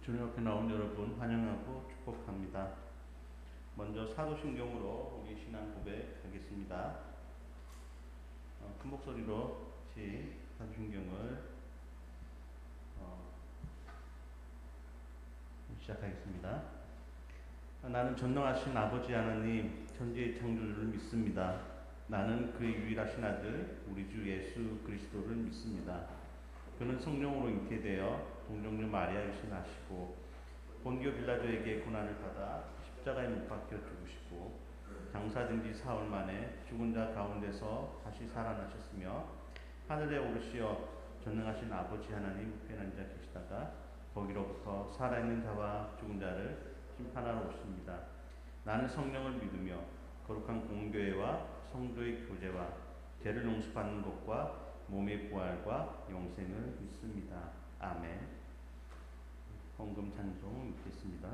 주님 앞에 나온 여러분 환영하고 축복합니다. 먼저 사도신경으로 우리 신앙 고백하겠습니다. 큰 목소리로 사도신경을 시작하겠습니다. 나는 전능하신 아버지 하나님 천지의 창조주를 믿습니다. 나는 그의 유일하신 아들 우리 주 예수 그리스도를 믿습니다. 그는 성령으로 잉태되어 동정녀 마리아를 신하시고 본디오 빌라도에게 고난을 받아 십자가에 못 박혀 죽으시고 장사된 지 사흘 만에 죽은 자 가운데서 다시 살아나셨으며 하늘에 오르시어 전능하신 아버지 하나님 우편에 앉아 계시다가 거기로부터 살아있는 자와 죽은 자를 심판하러 오십니다. 나는 성령을 믿으며 거룩한 공교회와 성도의 교제와 죄를 용서받는 것과 몸의 부활과 영생을 믿습니다. 아멘. 헌금 찬송 읽겠습니다.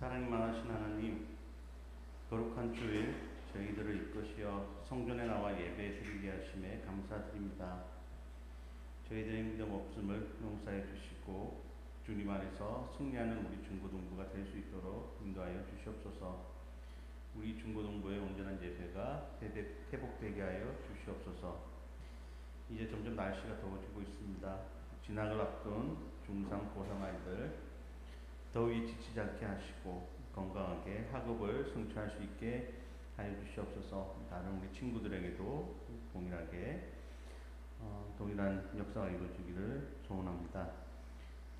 사랑이 많으신 하나님, 거룩한 주일 저희들을 이끄시어 성전에 나와 예배 드리게 하심에 감사드립니다. 저희들의 믿음 없음을 용서해 주시고 주님 안에서 승리하는 우리 중고등부가 될 수 있도록 인도하여 주시옵소서. 우리 중고등부의 온전한 예배가 회복되게 하여 주시옵소서. 이제 점점 날씨가 더워지고 있습니다. 진학을 앞둔 중3, 고3 아이들 더위 지치지 않게 하시고 건강하게 학업을 성취할 수 있게 하여 주시옵소서. 다른 우리 친구들에게도 동일한 역사가 이루어지기를 소원합니다.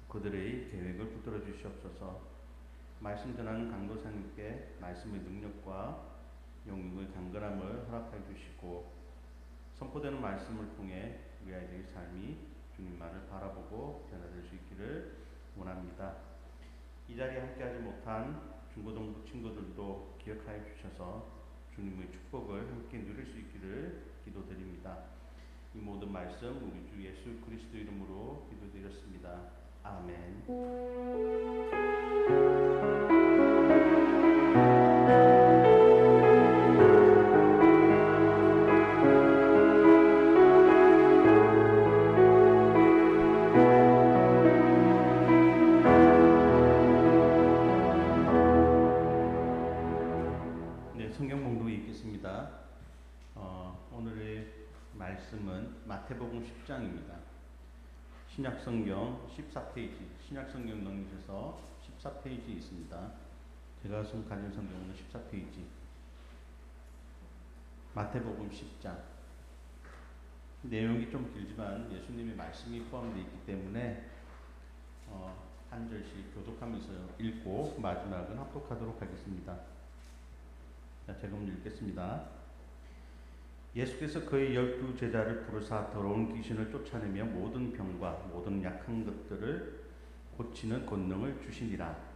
그들의 계획을 붙들어 주시옵소서. 말씀 전하는 강도사님께 말씀의 능력과 영육의 강건함을 허락해 주시고 선포되는 말씀을 통해 우리 아이들의 삶이 주님만을 바라보고 변화될 수 있기를 원합니다. 이 자리에 함께하지 못한 중고등부 친구들도 기억하여 주셔서 주님의 축복을 함께 누릴 수 있기를 기도드립니다. 이 모든 말씀 우리 주 예수 그리스도 이름으로 기도드렸습니다. 아멘. 성경 봉독이 있겠습니다. 오늘의 말씀은 마태복음 10장입니다. 신약성경 14페이지, 신약성경 넘기셔서 14페이지 있습니다. 제가 가진 성경은 14페이지. 마태복음 10장. 내용이 좀 길지만 예수님의 말씀이 포함되어 있기 때문에 한 절씩 교독하면서 읽고 마지막은 합독하도록 하겠습니다. 제가 먼저 읽겠습니다. 예수께서 그의 12 제자를 부르사 더러운 귀신을 쫓아내며 모든 병과 모든 약한 것들을 고치는 권능을 주시니라.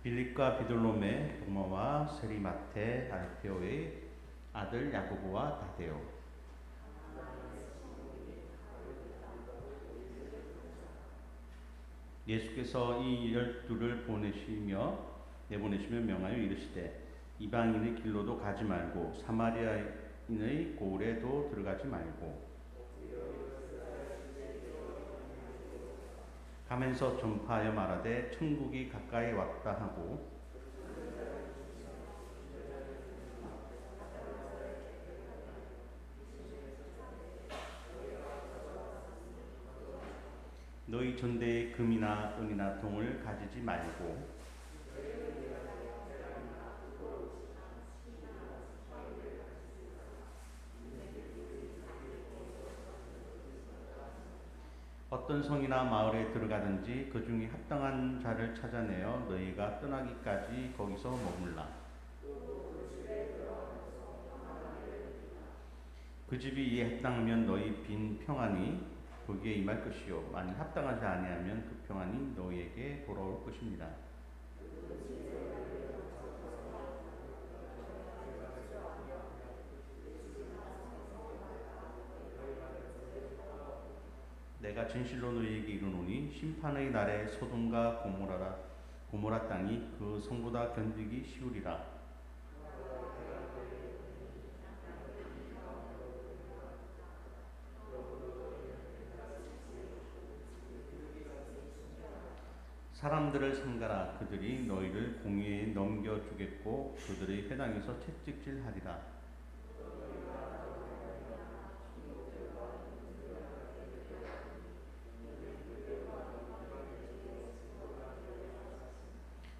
빌립과 비돌롬의 도마와 세리마테 알페오의 아들 야고보와 다데오. 예수께서 이 12를 내보내시며 명하여 이르시되 이방인의 길로도 가지 말고 사마리아인의 고을에도 들어가지 말고 가면서 전파하여 말하되 천국이 가까이 왔다 하고 너희 전대에 금이나 은이나 동을 가지지 말고 어떤 성이나 마을에 들어가든지 그 중에 합당한 자를 찾아내어 너희가 떠나기까지 거기서 머물라. 그 집이 이에 합당하면 너희 빈 평안이 거기에 임할 것이요 만일 합당하지 아니하면 그 평안이 너희에게 돌아올 것입니다. 내가 진실로 너희에게 이르노니 심판의 날에 소돔과 고모라 땅이 그 성보다 견디기 쉬우리라. 사람들을 삼가라. 그들이 너희를 공의에 넘겨주겠고 그들의 회당에서 채찍질하리라.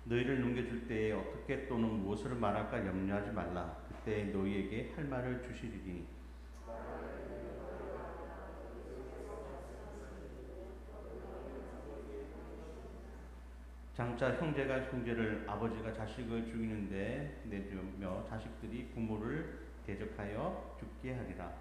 너희를 넘겨줄 때에 어떻게 또는 무엇을 말할까 염려하지 말라. 그때 너희에게 할 말을 주시리니 장차 형제가 형제를 아버지가 자식을 죽이는데 내주며 자식들이 부모를 대적하여 죽게 하리라.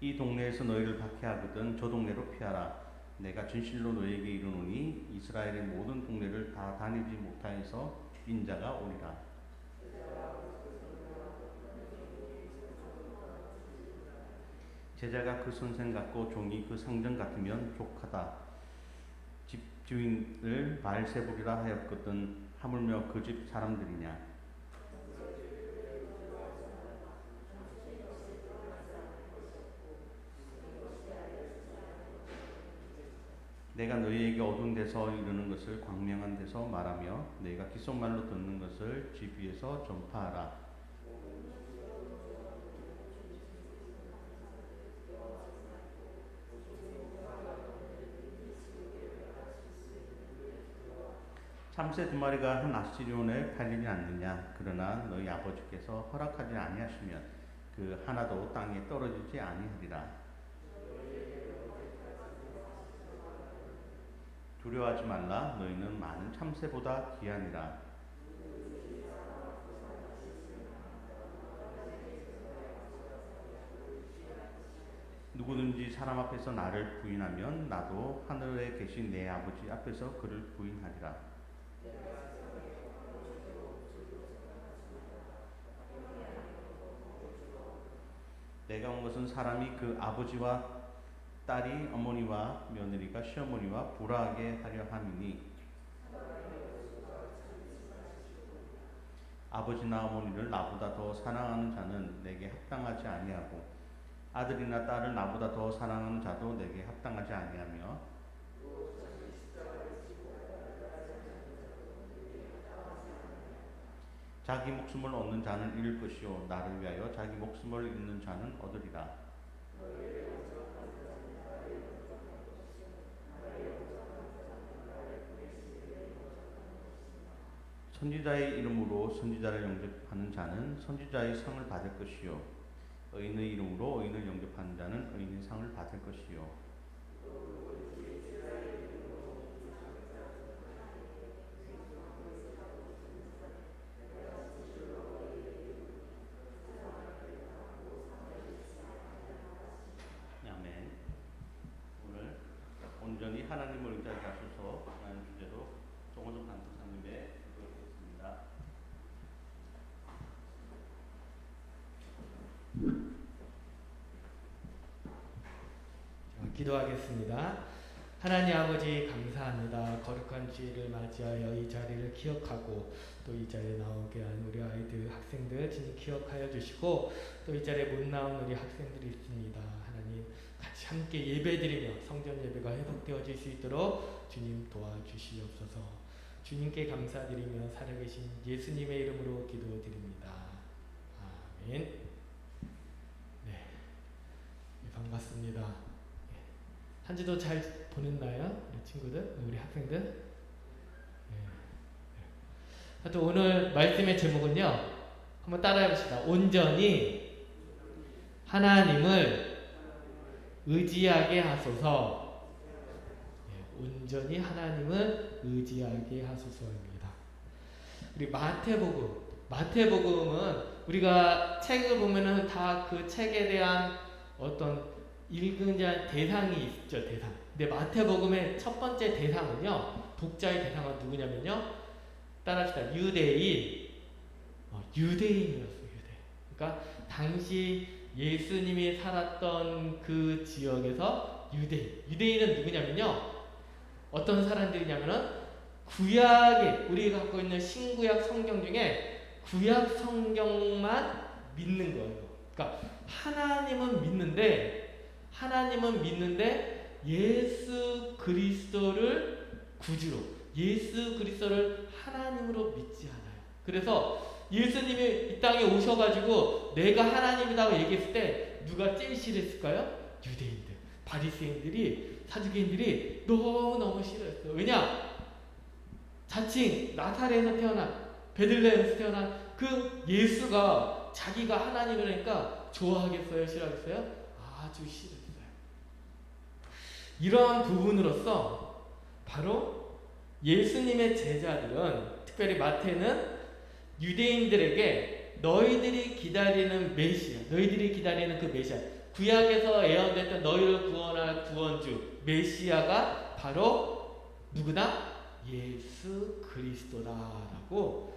이 동네에서 너희를 박해하거든 저 동네로 피하라. 내가 진실로 너희에게 이르노니 이스라엘의 모든 동네를 다 다니지 못하여서 인자가 오리라. 제자가 그 선생 같고 종이 그 상전 같으면 족하다. 집 주인을 바알세불이라 하였거든 하물며 그 집 사람들이냐. 내가 너희에게 어두운 데서 이르는 것을 광명한 데서 말하며 너희가 귓속말로 듣는 것을 집 위에서 전파하라. 참새 2마리가 한 아시리온에 팔리지 않느냐. 그러나 너희 아버지께서 허락하지 아니하시면 그 하나도 땅에 떨어지지 아니하리라. 두려워하지 말라. 너희는 많은 참새보다 귀하니라. 누구든지 사람 앞에서 나를 부인하면 나도 하늘에 계신 내 아버지 앞에서 그를 부인하리라. 내가 온 것은 사람이 그 아버지와 딸이 어머니와 며느리가 시어머니와 불화하게 하려 함이니 아버지나 어머니를 나보다 더 사랑하는 자는 내게 합당하지 아니하고 아들이나 딸을 나보다 더 사랑하는 자도 내게 합당하지 아니하며 자기 목숨을 얻는 자는 잃을 것이요 나를 위하여 자기 목숨을 잃는 자는 얻으리라. 선지자의 이름으로 선지자를 영접하는 자는 선지자의 상을 받을 것이요 의인의 이름으로 의인을 영접하는 자는 의인의 상을 받을 것이요 기도하겠습니다. 하나님 아버지 감사합니다. 거룩한 주일을 맞이하여 이 자리를 기억하고 또 이 자리에 나오게 한 우리 아이들, 학생들 주님 기억하여 주시고 또 이 자리에 못 나온 우리 학생들이 있습니다. 하나님 같이 함께 예배드리며 성전 예배가 회복되어질 수 있도록 주님 도와주시옵소서. 주님께 감사드리며 살아계신 예수님의 이름으로 기도드립니다. 아멘. 네, 반갑습니다. 한 주도 잘 보냈나요? 우리 친구들, 우리 학생들? 네. 하여튼 오늘 말씀의 제목은요, 한번 따라해봅시다. 온전히 하나님을 의지하게 하소서. 네, 온전히 하나님을 의지하게 하소서입니다. 우리 마태복음은 우리가 책을 보면은 다 그 책에 대한 어떤 읽은 자 대상이 있죠, 대상. 근데 마태복음의 첫 번째 대상은요, 독자의 대상은 누구냐면요, 따라합시다. 유대인이었어요, 그러니까 당시 예수님이 살았던 그 지역에서 유대인은 누구냐면요, 어떤 사람들이냐면은 구약에 우리가 갖고 있는 신구약 성경 중에 구약 성경만 믿는 거예요. 그러니까 하나님은 믿는데 예수 그리스도를 구주로, 예수 그리스도를 하나님으로 믿지 않아요. 그래서 예수님이 이 땅에 오셔가지고 내가 하나님이라고 얘기했을 때 누가 제일 싫어했을까요? 유대인들, 바리새인들이, 사두개인들이 너무너무 싫어했어요. 왜냐? 자칭 나사렛에서 태어난, 베들레헴에서 태어난 그 예수가 자기가 하나님이라니까 좋아하겠어요? 싫어하겠어요? 아주 싫어했어요. 이러한 부분으로서 바로 예수님의 제자들은, 특별히 마태는 유대인들에게 너희들이 기다리는 메시아, 너희들이 기다리는 그 메시아, 구약에서 예언됐던 너희를 구원할 구원주 메시아가 바로 누구다? 예수 그리스도다라고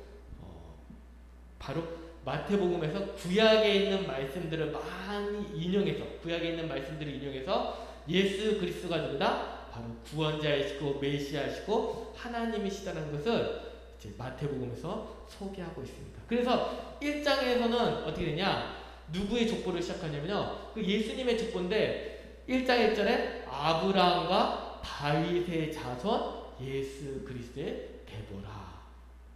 바로 마태복음에서 구약에 있는 말씀들을 많이 인용해서, 구약에 있는 말씀들을 인용해서 예수 그리스도가 누구다? 바로 구원자이시고 메시아이시고 하나님이시다는 것을 이제 마태복음에서 소개하고 있습니다. 그래서 1장에서는 어떻게 되냐? 누구의 족보를 시작하냐면요, 그 예수님의 족보인데 1장 1절에 아브라함과 다윗의 자손 예수 그리스도의 계보라.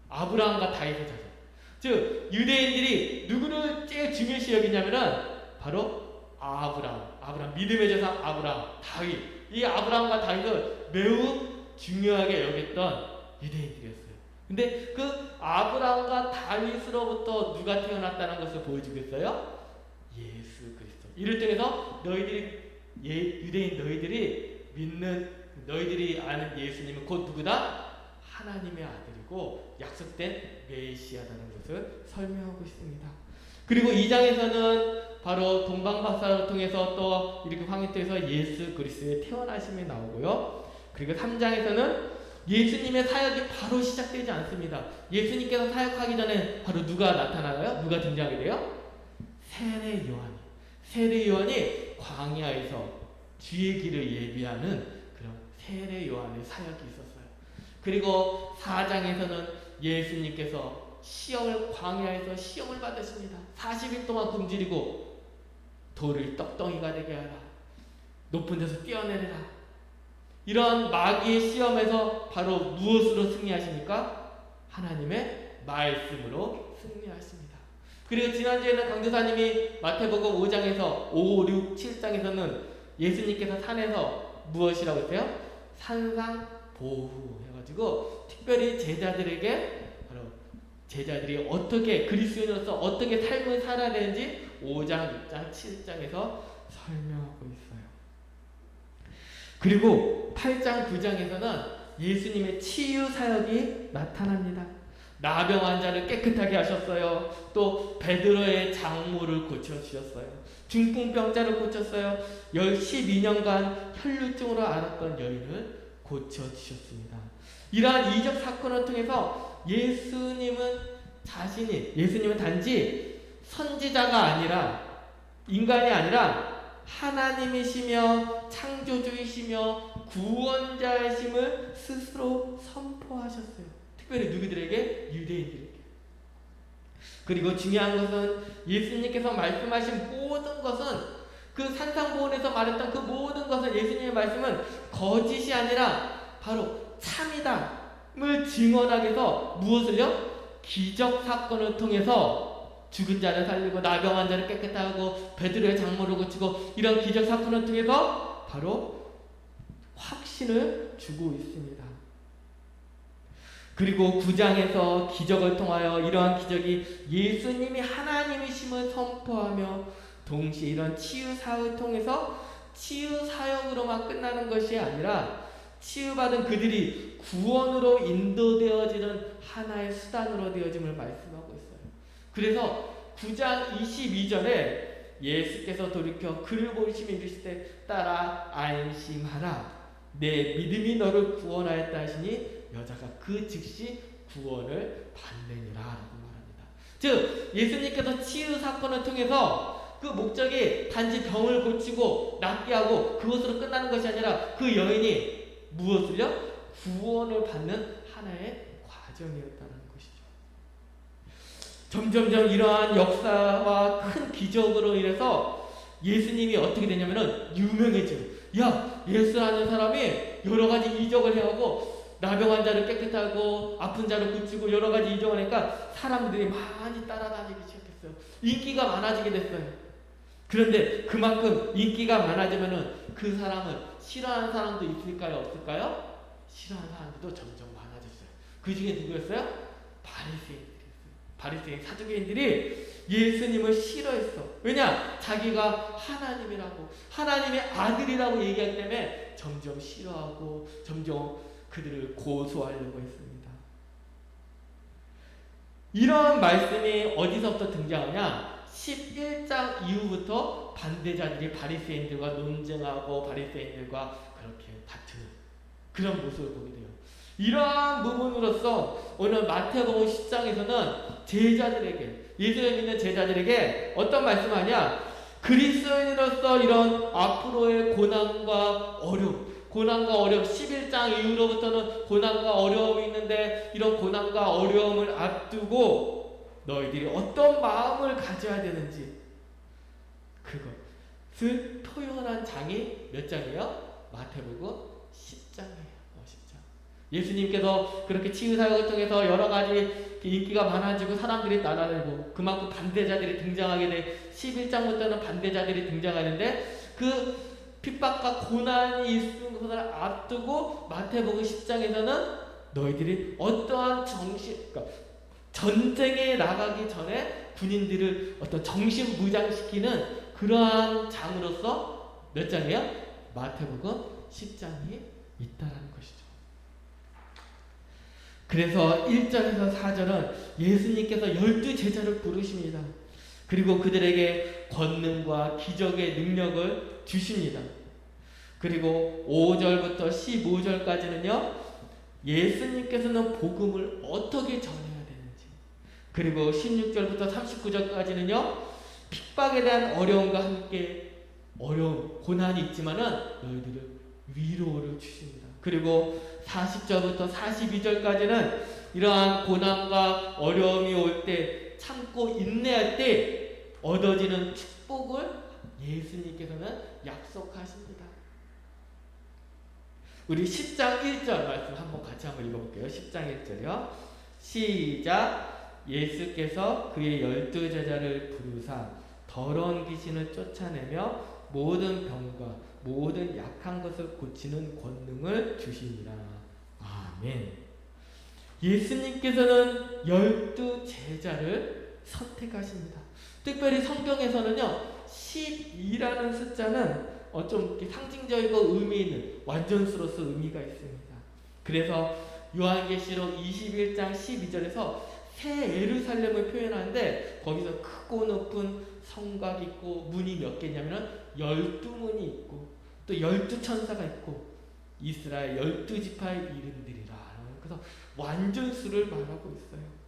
아브라함과 다윗의 자손. 즉 유대인들이 누구를 제일 중요시 여기냐면은 바로 아브라함, 믿음의 조상 아브라함, 다윗. 이 아브라함과 다윗을 매우 중요하게 여겼던 유대인들이었어요. 근데 그 아브라함과 다윗으로부터 누가 태어났다는 것을 보여주겠어요? 예수 그리스도. 이를 통해서 유대인 너희들이 믿는, 너희들이 아는 예수님은 곧 누구다? 하나님의 아들이고 약속된 메시아라는 것을 설명하고 있습니다. 그리고 2장에서는 바로 동방박사를 통해서 또 이렇게 황해도에서 예수 그리스도의 태어나심이 나오고요. 그리고 3장에서는 예수님의 사역이 바로 시작되지 않습니다. 예수님께서 사역하기 전에 바로 누가 나타나요? 누가 등장하게 돼요? 세례 요한이 광야에서 주의 길을 예비하는 그런 세례 요한의 사역이 있었어요. 그리고 4장에서는 예수님께서 광야에서 시험을 받으십니다. 40일 동안 굶주리고 돌을 떡덩이가 되게 하라, 높은 데서 뛰어내리라. 이런 마귀의 시험에서 바로 무엇으로 승리하십니까? 하나님의 말씀으로 승리하십니다. 그리고 지난주에는 강도사님이 마태복음 5장에서 5, 6, 7장에서는 예수님께서 산에서 무엇이라고 했어요? 산상보후 해가지고 특별히 제자들이 어떻게 그리스도인으로서 어떻게 삶을 살아야 되는지 5장, 6장, 7장에서 설명하고 있어요. 그리고 8장, 9장에서는 예수님의 치유 사역이 나타납니다. 나병 환자를 깨끗하게 하셨어요. 또 베드로의 장모를 고쳐주셨어요. 중풍병자를 고쳤어요. 12년간 혈루증으로 앓았던 여인을 고쳐주셨습니다. 이러한 이적 사건을 통해서 예수님은 단지 선지자가 아니라, 인간이 아니라 하나님이시며 창조주이시며 구원자이심을 스스로 선포하셨어요. 특별히 누구들에게? 유대인들에게. 그리고 중요한 것은 예수님께서 말씀하신 모든 것은 그 산상보훈에서 말했던 그 모든 것은 예수님의 말씀은 거짓이 아니라 바로 참이다를 증언하기 위해서 무엇을요? 기적 사건을 통해서 죽은 자를 살리고 나병한 자를 깨끗하게 하고 베드로의 장모를 고치고 이런 기적 사건을 통해서 바로 확신을 주고 있습니다. 그리고 9장에서 기적을 통하여 이러한 기적이 예수님이 하나님이심을 선포하며 동시에 이런 치유 사역을 통해서 치유 사역으로만 끝나는 것이 아니라 치유받은 그들이 구원으로 인도되어지는 하나의 수단으로 되어짐을 말씀하고 있어요. 그래서 9장 22절에 예수께서 돌이켜 그를 보시며 이르실 때 따라 안심하라 내 믿음이 너를 구원하였다 하시니 여자가 그 즉시 구원을 받느니라 라고 말합니다. 즉 예수님께서 치유 사건을 통해서 그 목적이 단지 병을 고치고 낫게 하고 그것으로 끝나는 것이 아니라 그 여인이 무엇을요? 구원을 받는 하나의 과정이었다는 것이죠. 점점점 이러한 역사와 큰 기적으로 인해서 예수님이 어떻게 되냐면은 유명해져요. 야, 예수라는 사람이 여러 가지 이적을 해하고 나병 환자를 깨끗하고 아픈 자를 고치고 여러 가지 이적을 하니까 사람들이 많이 따라다니기 시작했어요. 인기가 많아지게 됐어요. 그런데 그만큼 인기가 많아지면은 그 사람을 싫어하는 사람도 있을까요? 없을까요? 싫어하는 사람들도 점점 많아졌어요. 그 중에 누구였어요? 바리새인들이었어요. 바리새인 사두개인들이 예수님을 싫어했어. 왜냐? 자기가 하나님이라고 하나님의 아들이라고 얘기하기 때문에 점점 싫어하고 점점 그들을 고소하려고 했습니다. 이런 말씀이 어디서부터 등장하냐? 11장 이후부터 반대자들이 바리새인들과 논쟁하고 바리새인들과 그렇게 다투는 그런 모습을 보게 돼요. 이러한 부분으로서 오늘 마태복음 10장에서는 제자들에게 예수를 믿는 제자들에게 어떤 말씀을 하냐? 그리스도인으로서 이런 앞으로의 고난과 어려움 11장 이후로부터는 고난과 어려움이 있는데 이런 고난과 어려움을 앞두고 너희들이 어떤 마음을 가져야 되는지 그것을 표현한 장이 몇 장이에요? 마태복음 10장이에요. 10장. 예수님께서 그렇게 치유사역을 통해서 여러 가지 인기가 많아지고 사람들이 따라다니고 그만큼 반대자들이 등장하게 돼 11장부터는 반대자들이 등장하는데 그 핍박과 고난이 있는 것을 앞두고 마태복음 10장에서는 너희들이 어떠한 그러니까 전쟁에 나가기 전에 군인들을 어떤 정신무장시키는 그러한 장으로서 몇 장이에요? 마태복음 10장이 있다라는 것이죠. 그래서 1절에서 4절은 예수님께서 12제자를 부르십니다. 그리고 그들에게 권능과 기적의 능력을 주십니다. 그리고 5절부터 15절까지는요. 예수님께서는 복음을 어떻게 전해야 되는지 그리고 16절부터 39절까지는요. 핍박에 대한 어려움과 함께 어려움, 고난이 있지만은 너희들을 위로를 주십니다. 그리고 40절부터 42절까지는 이러한 고난과 어려움이 올 때 참고 인내할 때 얻어지는 축복을 예수님께서는 약속하십니다. 우리 10장 1절 말씀 같이 한번 읽어볼게요. 10장 1절이요. 시작. 예수께서 그의 12제자를 부르사 더러운 귀신을 쫓아내며 모든 병과 모든 약한 것을 고치는 권능을 주시니라. 아멘. 예수님께서는 12제자를 선택하십니다. 특별히 성경에서는요 12라는 숫자는 좀 상징적이고 의미 있는 완전수로서 의미가 있습니다. 그래서 요한계시록 21장 12절에서 새 예루살렘을 표현하는데 거기서 크고 높은 성곽이 있고 문이 몇 개냐면 12문이 있고 또 12천사가 있고 이스라엘 12지파의 이름들이라. 그래서 완전수를 말하고 있어요.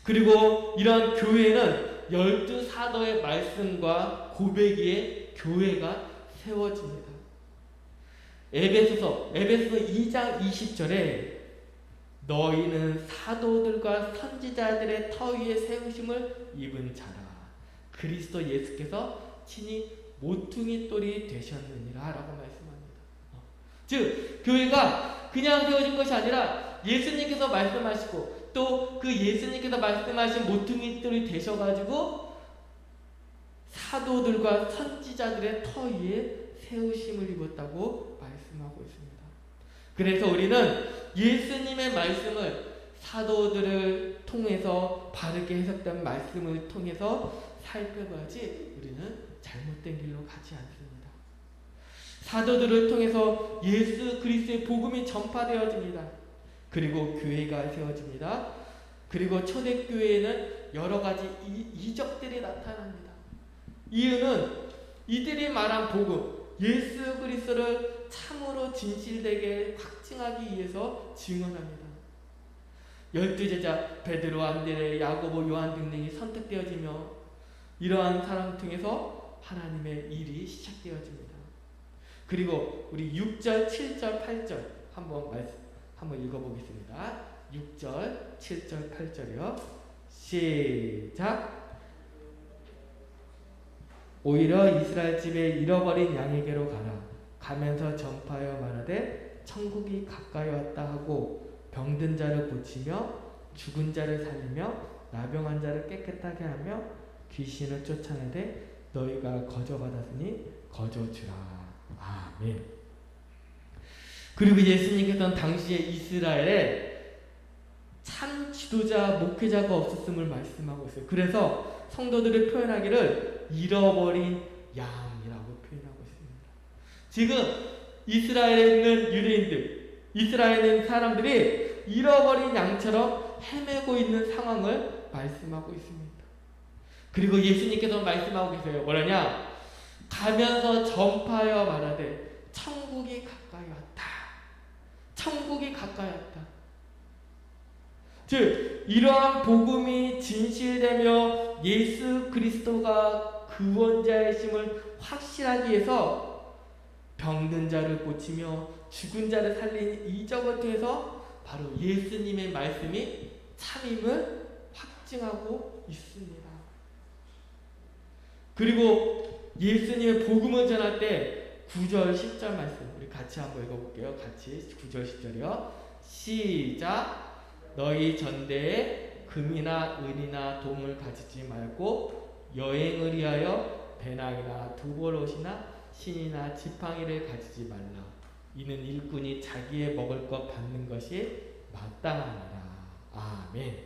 그리고 이러한 교회는 열두 사도의 말씀과 고백 위에 교회가 세워집니다. 에베소서 2장 20절에 너희는 사도들과 선지자들의 터 위에 세우심을 입은 자라. 그리스도 예수께서 친히 모퉁이 돌이 되셨느니라 라고 말씀합니다. 즉 교회가 그냥 세워진 것이 아니라 예수님께서 말씀하시고 또 그 예수님께서 말씀하신 모퉁이 돌이 되셔가지고 사도들과 선지자들의 터 위에 세우심을 입었다고 말씀하고 있습니다. 그래서 우리는 예수님의 말씀을 사도들을 통해서 바르게 해석된 말씀을 통해서 살펴봐야지 우리는 잘못된 길로 가지 않습니다. 사도들을 통해서 예수 그리스도의 복음이 전파되어집니다. 그리고 교회가 세워집니다. 그리고 초대교회에는 여러 가지 이적들이 나타납니다. 이유는 이들이 말한 복음, 예수 그리스도를 참으로 진실되게 확증하기 위해서 증언합니다. 12제자 베드로, 안드레, 야고보, 요한 등등이 선택되어지며 이러한 사람 통해서 하나님의 일이 시작되어집니다. 그리고 우리 6절, 7절, 8절 한번 읽어보겠습니다. 6절, 7절, 8절이요. 시작. 오히려 이스라엘 집에 잃어버린 양에게로 가라. 가면서 전파하여 말하되 천국이 가까이 왔다 하고 병든 자를 고치며 죽은 자를 살리며 나병한 자를 깨끗하게 하며 귀신을 쫓아내되 너희가 거저받았으니 거저주라. 아멘. 그리고 예수님께서는 당시에 이스라엘에 참 지도자, 목회자가 없었음을 말씀하고 있어요. 그래서 성도들을 표현하기를 잃어버린 양이라고 표현하고 있습니다. 지금 이스라엘에 있는 유대인들, 이스라엘에 있는 사람들이 잃어버린 양처럼 헤매고 있는 상황을 말씀하고 있습니다. 그리고 예수님께서 말씀하고 계세요. 뭐라냐? 가면서 전파하여 말하되 천국이 가까이 왔다. 천국이 가까이 왔다. 즉 이러한 복음이 진실되며 예수 그리스도가 구원자이심을 확실하기 위해서 병든 자를 고치며 죽은 자를 살린 이적을 통해서 바로 예수님의 말씀이 참임을 확증하고 있습니다. 그리고 예수님의 복음을 전할 때 9절 10절 말씀 우리 같이 한번 읽어볼게요. 같이 9절 10절이요. 시작. 너희 전대에 금이나 은이나 동을 가지지 말고 여행을 위하여 배낭이나 두벌옷이나 신이나 지팡이를 가지지 말라. 이는 일꾼이 자기의 먹을 것 받는 것이 마땅하니라. 아멘.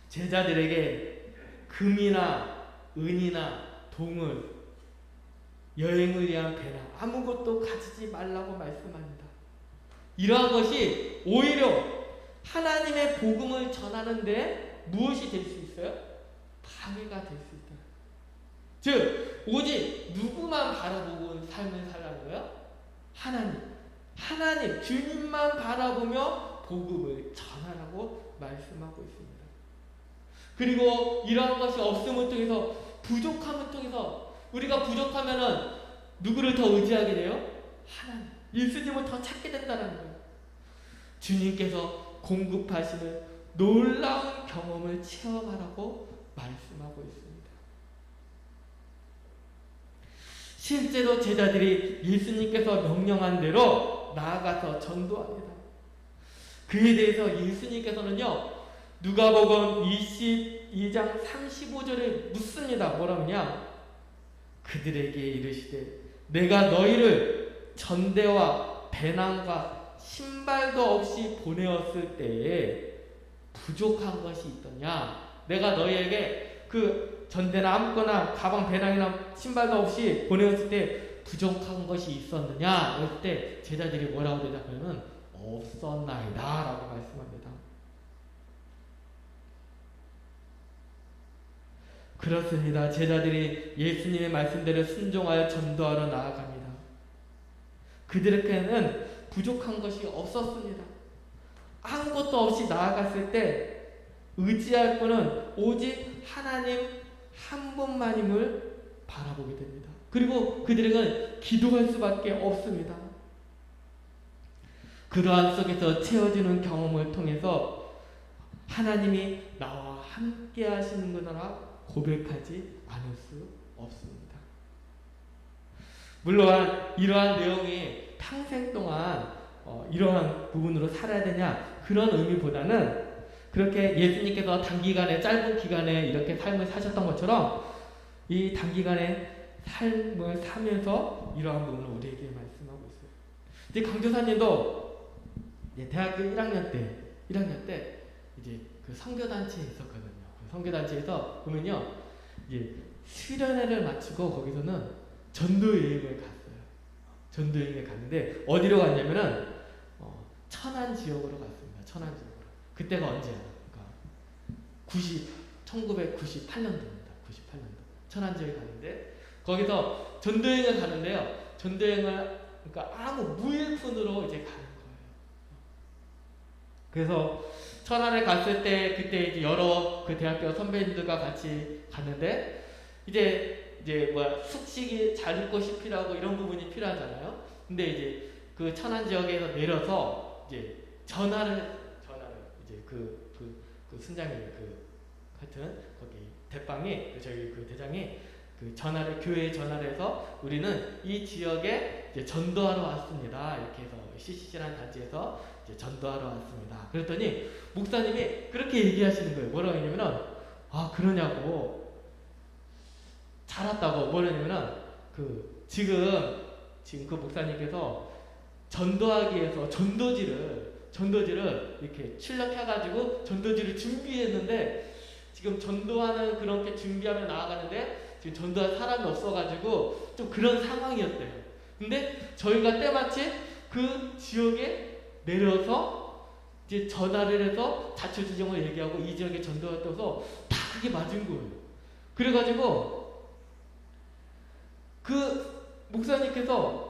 제자들에게 금이나 은이나 동을 여행을 위한 배낭 아무것도 가지지 말라고 말씀합니다. 이러한 것이 오히려 하나님의 복음을 전하는데 무엇이 될 수 있어요? 방해가 될 수 있다. 즉 오직 누구만 바라보고 삶을 살라는 거예요? 하나님 주님만 바라보며 복음을 전하라고 말씀하고 있습니다. 그리고 이러한 것이 없음을 통해서 부족함을 통해서 우리가 부족하면은 누구를 더 의지하게 돼요? 하나님, 예수님을 더 찾게 된다는 거예요. 주님께서 공급하시는 놀라운 경험을 체험하라고 말씀하고 있습니다. 실제로 제자들이 예수님께서 명령한 대로 나아가서 전도합니다. 그에 대해서 예수님께서는요, 누가복음 22장 35절에 묻습니다. 뭐라느냐? 그들에게 이르시되 내가 너희를 전대와 배낭과 신발도 없이 보내었을 때에 부족한 것이 있더냐? 내가 너희에게 그 전대나 아무거나 가방, 배낭이나 신발도 없이 보내었을 때 부족한 것이 있었느냐? 그럴 때 제자들이 뭐라고 대답하면 없었나이다 라고 말씀합니다. 그렇습니다. 제자들이 예수님의 말씀대로 순종하여 전도하러 나아갑니다. 그들에게는 부족한 것이 없었습니다. 아무것도 없이 나아갔을 때 의지할 분은 오직 하나님 한 분만임을 바라보게 됩니다. 그리고 그들에게는 기도할 수밖에 없습니다. 그러한 속에서 채워지는 경험을 통해서 하나님이 나와 함께 하시는구나 고백하지 않을 수 없습니다. 물론 이러한 내용이 평생 동안 이러한 부분으로 살아야 되냐 그런 의미보다는 그렇게 예수님께서 단기간에 짧은 기간에 이렇게 삶을 사셨던 것처럼 이 단기간에 삶을 사면서 이러한 부분을 우리에게 말씀하고 있어요. 이제 강조사님도 대학교 1학년 때 이제 그 선교단체에 있었거든요. 그 선교단체에서 보면요, 이제 수련회를 마치고 거기서는 전도여행을 갔어요. 전도여행을 갔는데 어디로 갔냐면은 천안 지역으로 갔습니다. 천안 지역으로. 그때가 언제야? 그러니까 1998년도입니다. 98년도. 천안 지역에 갔는데 거기서 전도여행을 가는데요. 전도여행을 그러니까 아무 무일푼으로 이제 가는 거예요. 그래서 천안에 갔을 때 그때 이제 여러 그 대학교 선배님들과 같이 갔는데 이제 숙식이 잘 입고 싶이라고 이런 부분이 필요하잖아요. 근데 이제 그 천안 지역에서 내려서 이제 전화를 이제 그 순장님 하여튼 거기 대빵이 저희 그 대장이 그 교회에 전화를 해서 우리는 이 지역에 이제 전도하러 왔습니다. 이렇게 해서 CCC라는 단체에서 이제 전도하러 왔습니다. 그랬더니 목사님이 그렇게 얘기하시는 거예요. 뭐라고 했냐면은 그러냐고 잘 왔다고 뭐냐면은 지금 그 목사님께서 전도하기 위해서 전도지를 이렇게 출력해가지고 전도지를 준비했는데 지금 전도하는 그렇게 준비하며 나아가는데 지금 전도할 사람이 없어가지고 좀 그런 상황이었대요. 근데 저희가 때마침 그 지역에 내려서 이제 전화를 해서 자초지종을 얘기하고 이 지역에 전도가 떠서 다 그게 맞은 거예요. 그래가지고 그 목사님께서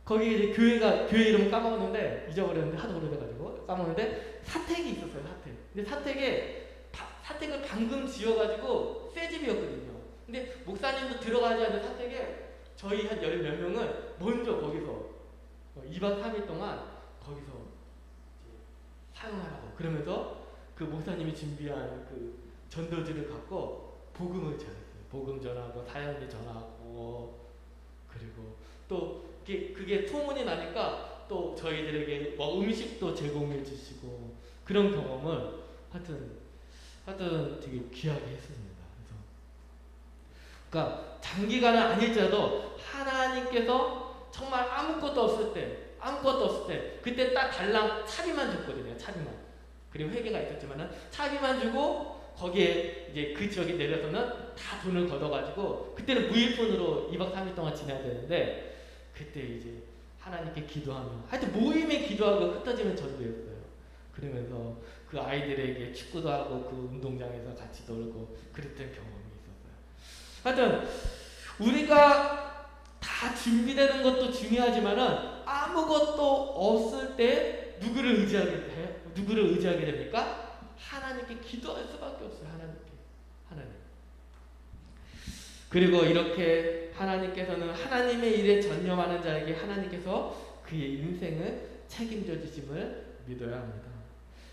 거기 이제 교회 이름 까먹었는데 잊어버렸는데 하도 오래돼가지고 까먹었는데 사택이 있었어요. 근데 사택을 방금 지어가지고 새 집이었거든요. 근데 목사님도 들어가지 않은 사택에 저희 한 10몇 명을 먼저 거기서 2박 3일 동안 거기서 사용하라고 그러면서 그 목사님이 준비한 그 전도지를 갖고 복음을 전했어요. 복음 전하고 사연이 전하고 그리고 또 그게 소문이 나니까 또 저희들에게 음식도 제공해 주시고 그런 경험을 하여튼 되게 귀하게 했습니다. 그러니까 장기간은 아닐지라도 하나님께서 정말 아무것도 없을 때 그때 딱 달랑 차비만 줬거든요. 차비만. 그리고 회계가 있었지만은 차비만 주고 거기에 이제 그 지역에 내려서는 다 돈을 걷어가지고 그때는 무일푼으로 2박 3일 동안 지내야 되는데 그때 이제 하나님께 기도하며 하여튼 모임에 기도하고 흩어지면 전도였어요. 그러면서 그 아이들에게 축구도 하고 그 운동장에서 같이 놀고 그랬던 경험이 있었어요. 하여튼 우리가 다 준비되는 것도 중요하지만은 아무것도 없을 때 누구를 의지하게 됩니까? 하나님께 기도할 수밖에 없어요. 하나님. 그리고 이렇게 하나님께서는 하나님의 일에 전념하는 자에게 하나님께서 그의 인생을 책임져 주심을 믿어야 합니다.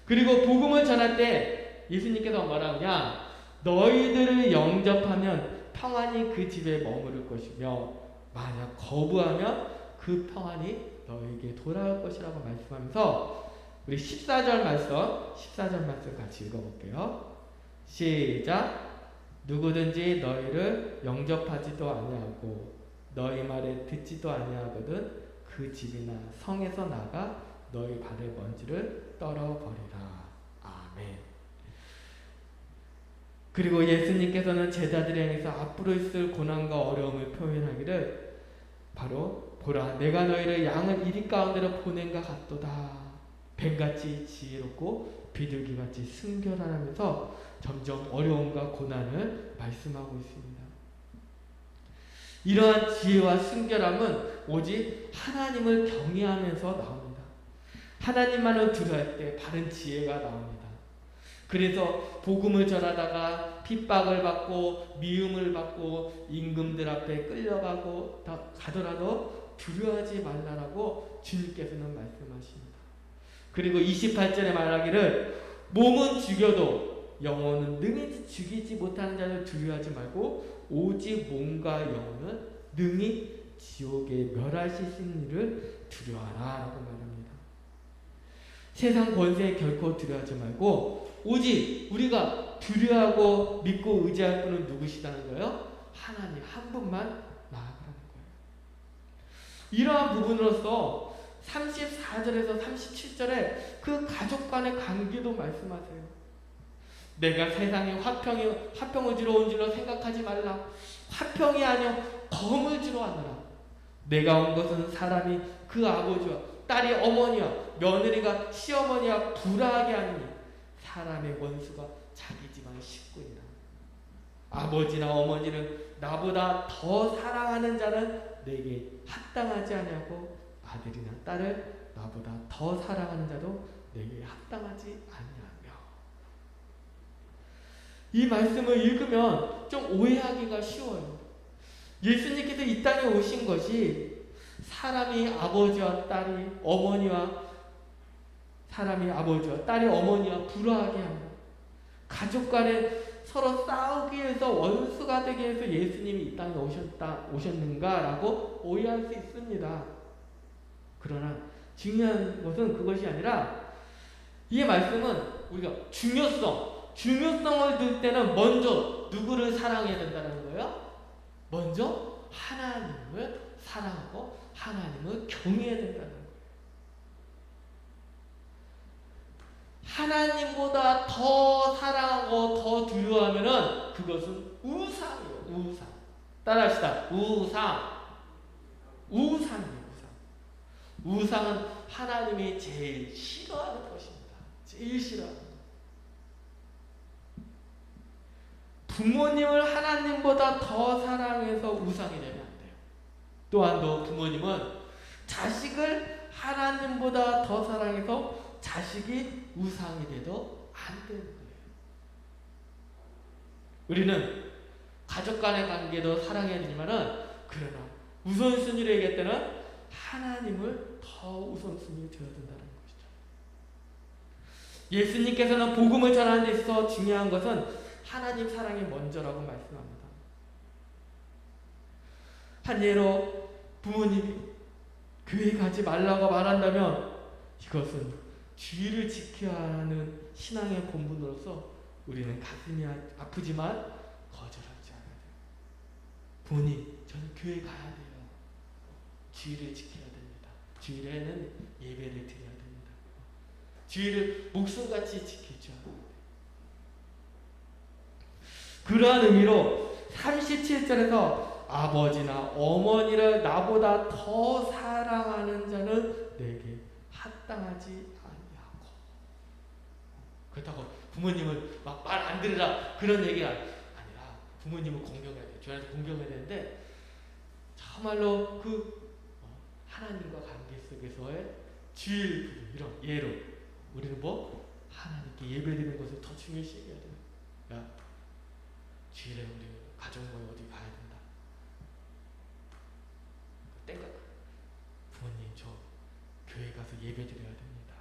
그리고 복음을 전할 때 예수님께서 뭐라 하냐? 너희들을 영접하면 평안이 그 집에 머무를 것이며 만약 거부하면 그 평안이 너에게 돌아올 것이라고 말씀하면서 우리 14절 말씀 같이 읽어볼게요. 시작. 누구든지 너희를 영접하지도 아니하고 너희 말에 듣지도 아니하거든 그 집이나 성에서 나가 너희 발의 먼지를 떨어버리라. 아멘. 그리고 예수님께서는 제자들에 의해서 앞으로 있을 고난과 어려움을 표현하기를 바로 보라 내가 너희를 양을 이리 가운데로 보낸가 같도다. 뱀같이 지혜롭고 비둘기같이 순결하면서 점점 어려움과 고난을 말씀하고 있습니다. 이러한 지혜와 순결함은 오직 하나님을 경외하면서 나옵니다. 하나님만을 두려워할 때 바른 지혜가 나옵니다. 그래서 복음을 전하다가 핍박을 받고 미움을 받고 임금들 앞에 끌려가고 가더라도 두려워하지 말라라고 주님께서는 말씀하십니다. 그리고 28절에 말하기를 몸은 죽여도 영혼은 능히 죽이지 못하는 자를 두려워하지 말고 오직 몸과 영혼은 능히 지옥에 멸하시는 일을 두려워하라 라고 말합니다. 세상 권세에 결코 두려워하지 말고 오직 우리가 두려워하고 믿고 의지할 분은 누구시다는 거예요? 하나님 한 분만 나아가라는 거예요. 이러한 부분으로서 34절에서 37절에 그 가족 간의 관계도 말씀하세요. 내가 세상에 화평을 주러 온 줄로 생각하지 말라. 화평이 아니요 검을 주러 왔노라. 내가 온 것은 사람이 그 아버지와 딸이 어머니와 며느리가 시어머니와 불화하게 하니 사람의 원수가 자기 집안의 식구니라. 아버지나 어머니를 나보다 더 사랑하는 자는 내게 합당하지 아니하고 아들이나 딸을 나보다 더 사랑하는 자도 내게 합당하지 아니하며. 이 말씀을 읽으면 좀 오해하기가 쉬워요. 예수님께서 이 땅에 오신 것이 사람이 아버지와 딸이 어머니와 불화하게 하며 가족 간에 서로 싸우기 위해서 원수가 되기 위해서 예수님이 이 땅에 오셨는가라고 오해할 수 있습니다. 그러나 중요한 것은 그것이 아니라 이 말씀은 우리가 중요성을 들 때는 먼저 누구를 사랑해야 된다는 거예요? 먼저 하나님을 사랑하고 하나님을 경외해야 된다는 거예요. 하나님보다 더 사랑하고 더 두려워하면은 그것은 우상이에요. 우상. 따라합시다. 우상이에요. 우상은 하나님이 제일 싫어하는 것입니다. 제일 싫어하는 것. 부모님을 하나님보다 더 사랑해서 우상이 되면 안 돼요. 또한 부모님은 자식을 하나님보다 더 사랑해서 자식이 우상이 돼도 안 되는 거예요. 우리는 가족 간의 관계도 사랑해야 되지만은 그러나 우선순위로 얘기할 때는 하나님을 더 우선순위로 둬야 된다는 것이죠. 예수님께서는 복음을 전하는 데 있어서 중요한 것은 하나님 사랑이 먼저라고 말씀합니다. 한 예로 부모님이 교회 가지 말라고 말한다면 이것은 주의를 지켜야 하는 신앙의 본분으로서 우리는 가슴이 아프지만 거절하지 않아야 돼요. 부모님, 저는 교회 가야 돼요. 주의를 지켜야 됩니다. 주일에는 예배를 드려야 됩니다. 주의를 목숨같이 지키죠. 그러한 의미로 37절에서 아버지나 어머니를 나보다 더 사랑하는 자는 내게 합당하지 아니하고. 그렇다고 부모님을 막 말 안 들으라 그런 얘기가 아니라 부모님을 공경해야 돼요. 주님한테 공경해야 되는데 정말로 그 하나님과 관계 속에서의 주일 이런 예로 우리는 하나님께 예배드리는 것을 더 중요시 해야 돼요. 야, 주일에 우리 가족 모임 어디 가야 된다. 땡각. 부모님 저 교회 가서 예배 드려야 됩니다.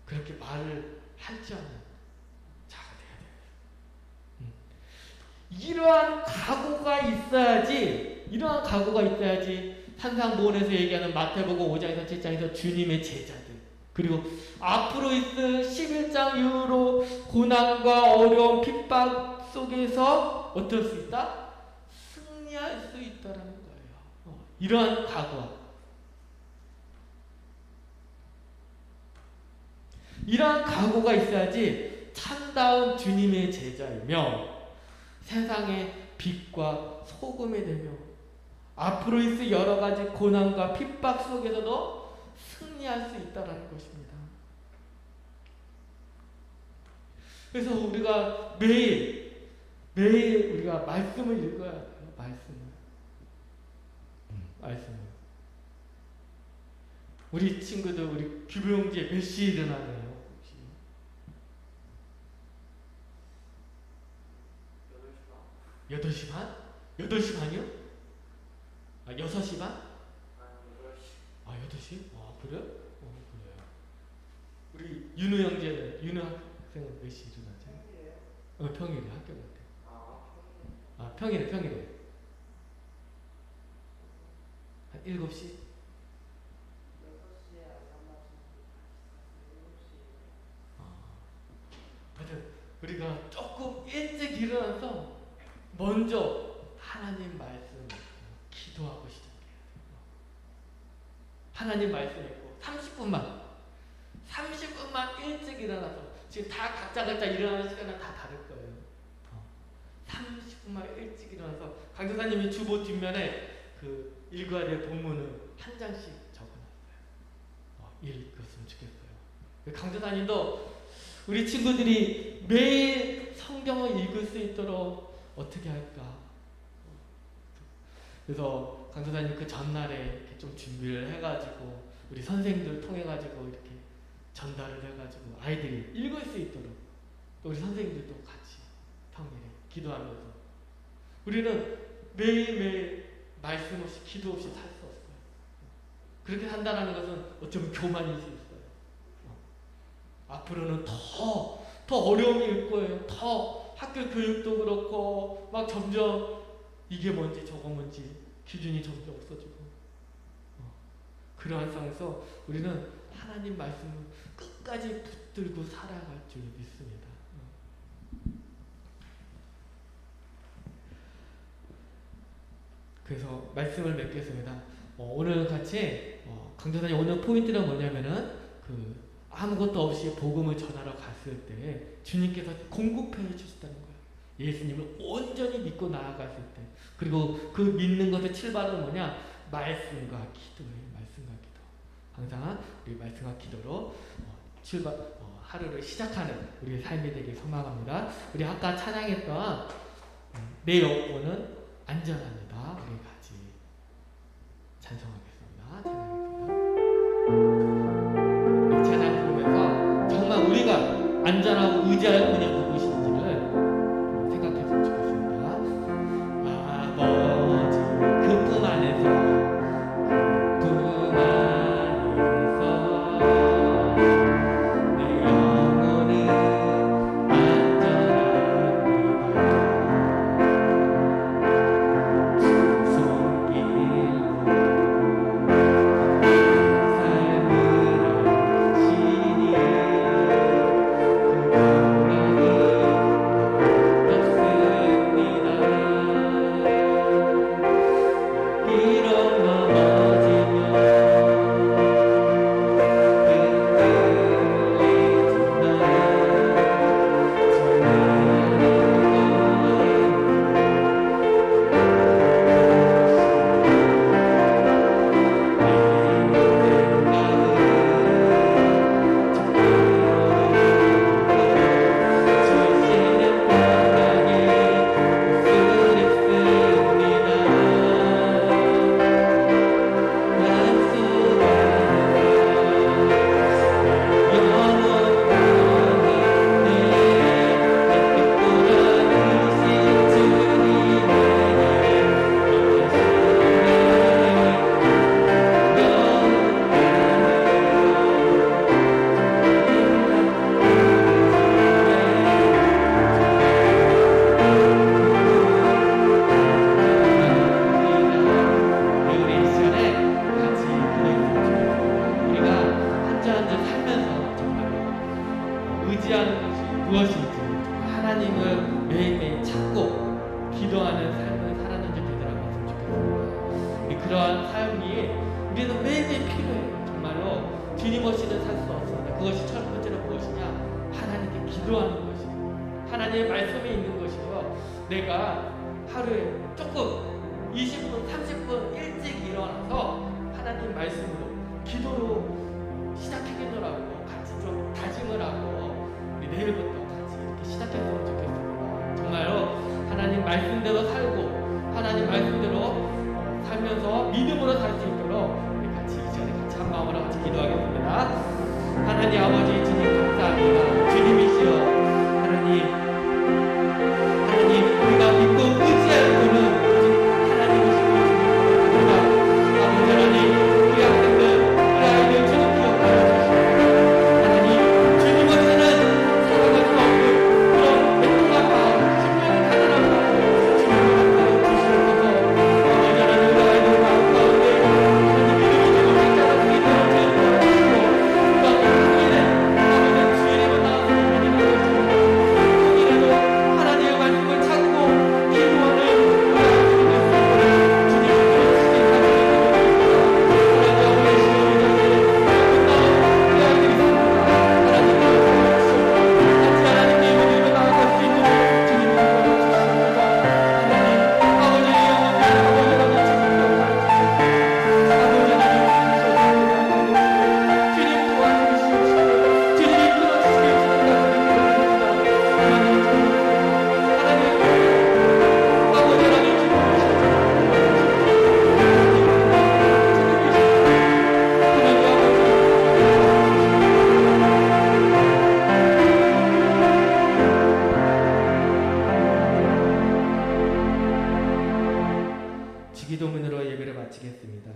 그렇게 말을 할지 않는 자가 돼야 돼요. 이러한 각오가 있어야지 산상보훈에서 얘기하는 마태복음 5장에서 7장에서 주님의 제자들 그리고 앞으로 있을 11장 이후로 고난과 어려움 핍박 속에서 어떨 수 있다? 승리할 수 있다라는 거예요. 이러한 각오와 이러한 각오가 있어야지 참다운 주님의 제자이며 세상의 빛과 소금이 되며 앞으로 있을 여러 가지 고난과 핍박 속에서도 승리할 수 있다라는 것입니다. 그래서 우리가 매일 우리가 말씀을 읽어야 돼요. 말씀을. 우리 친구들 우리 규보형제 몇 시에 일어나나요? 혹시? 8시 반? 8시 반이요? 6시 반? 아, 8시? 그래요? 그래요. 우리 윤우 형제는, 윤우 학생은 몇 시 일어나죠? 평일에 학교 갈 때. 평일에. 한 7시? 하여튼 우리가 조금 일찍 일어나서 먼저 하나님 말씀 기도하고 시작해요. 하나님 말씀 읽고 30분만 일찍 일어나서, 지금 다 각자 일어나는 시간은 다 다를 거예요. 30분만 일찍 일어나서 강도사님이 주보 뒷면에 그 읽어야 될 본문을 한 장씩 적어놨어요. 읽었으면 좋겠어요. 강도사님도 우리 친구들이 매일 성경을 읽을 수 있도록 어떻게 할까? 그래서 강도사님 그 전날에 이렇게 좀 준비를 해가지고 우리 선생님들 통해가지고 이렇게 전달을 해가지고 아이들이 읽을 수 있도록, 또 우리 선생님들도 같이 평일에 기도하면서, 우리는 매일매일 말씀 없이 기도 없이 살 수 없어요. 그렇게 산다는 것은 어쩌면 교만일 수 있어요. 앞으로는 더 어려움이 올 거예요. 더 학교 교육도 그렇고 막 점점 이게 뭔지 저거 뭔지 기준이 점점 없어지고, 그러한 상황에서 우리는 하나님 말씀을 끝까지 붙들고 살아갈 줄 믿습니다. 그래서 말씀을 맺겠습니다. 오늘 같이 강도사님 오늘 포인트는 뭐냐면은 아무것도 없이 복음을 전하러 갔을 때 주님께서 공급해 주셨다는 거예요. 예수님을 온전히 믿고 나아갔을 때, 그리고 그 믿는 것의 출발은 뭐냐? 말씀과 기도예요. 말씀과 기도. 항상 우리 말씀과 기도로 하루를 시작하는 우리의 삶이 되길 소망합니다. 우리 아까 찬양했던 내 영혼은 안전합니다. 우리 같이 찬송하겠습니다. 찬양하겠습니다. 정말 우리가 안전하고 의지할 분이 누구신지를 생각했으면 좋겠습니다. 아버지 그 품 안에서 내 영혼은 안전합니다. 손길로 그러한 삶이 우리는 매일매일 필요해요. 정말로 주님 없이는 살 수 없습니다. 그것이 첫 번째로 무엇이냐? 하나님께 기도하는 것이에요. 하나님의 말씀에 있는 것이요. 내가 하루에 조금 20분, 30분 일찍 일어나서 하나님 말씀으로 기도로 시작하겠노라고 같이 좀 다짐을 하고 우리 내일부터 같이 이렇게 시작했으면 좋겠습니다. 정말로 하나님 말씀대로 살고 하나님 말씀대로 살면서 믿음으로 살 수 있도록 우리 같이 이 시간에 같이 한 마음으로 같이 기도하겠습니다. 하나님 아버지 주님 감사합니다. 주님이시여 하나님 우리가 믿고 의지 주기도문으로 예배를 마치겠습니다.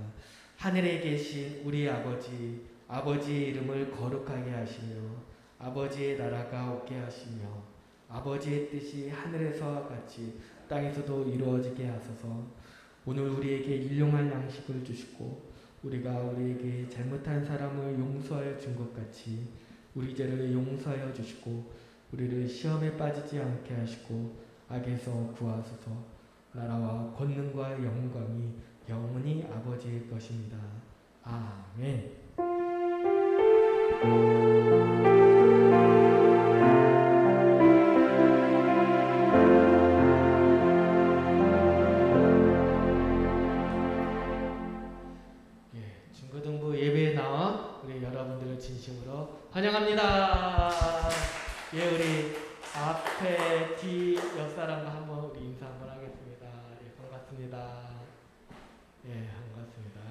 하늘에 계신 우리 아버지, 아버지의 이름을 거룩하게 하시며 아버지의 나라가 오게 하시며 아버지의 뜻이 하늘에서와 같이 땅에서도 이루어지게 하소서. 오늘 우리에게 일용할 양식을 주시고 우리가 우리에게 잘못한 사람을 용서하여 준 것 같이 우리 죄를 용서하여 주시고 우리를 시험에 빠지지 않게 하시고 악에서 구하소서. 나라와 권능과 영광이 영원히 아버지의 것입니다. 아멘. 중고등부 예배에 나와 우리 여러분들을 진심으로 환영합니다. 우리 앞에 뒤 옆사람과 한번 우리 인사 한번 하겠습니다. 반갑습니다. 반갑습니다.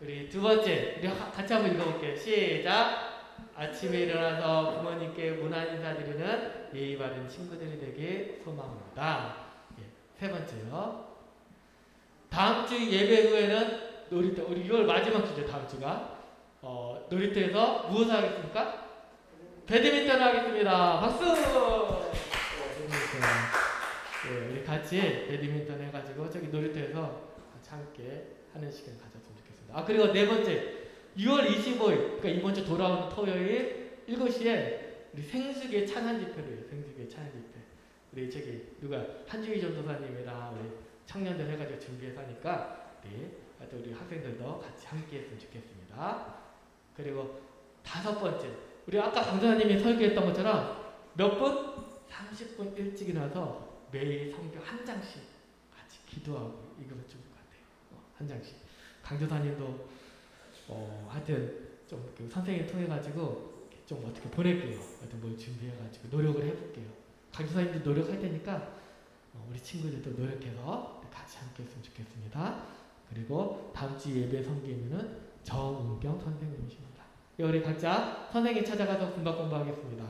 우리 두 번째, 우리 같이 한번 읽어볼게요. 시작! 아침에 일어나서 부모님께 문안 인사드리는 예의 바른 친구들이 되길 소망합니다. 세 번째요. 다음 주 예배 후에는 놀이터, 우리 6월 마지막 주죠, 다음 주가. 놀이터에서 무엇을 하겠습니까? 배드민턴 하겠습니다. 박수! 우리 같이 배드민턴 해가지고 저기 놀이터에서 같이 함께 하는 시간 가졌으면 좋겠습니다. 그리고 네 번째, 6월 25일, 그러니까 이번 주 돌아오는 토요일 7시에 우리 생수계 찬양 집회를 해요. 생수계 찬양 집회. 우리 저기 누가 한주희 전도사님이랑 우리 청년들 해가지고 준비해서 하니까 우리 학생들도 같이 함께 했으면 좋겠습니다. 그리고 다섯 번째, 우리 아까 강사님이 설교했던 것처럼 몇 분? 30분 일찍 일어나서 매일 성경 한 장씩 같이 기도하고 읽으면 좋을 것 같아요. 한 장씩. 강조사님도 하여튼 좀 선생님 통해 가지고 좀 어떻게 보낼게요. 하여튼 뭘 준비해 가지고 노력을 해볼게요. 강조사님도 노력할 테니까 우리 친구들도 노력해서 같이 함께 했으면 좋겠습니다. 그리고 다음 주 예배 선교인은 정은경 선생님이십니다. 우리 각자 선생님 찾아가서 군박 공부하겠습니다.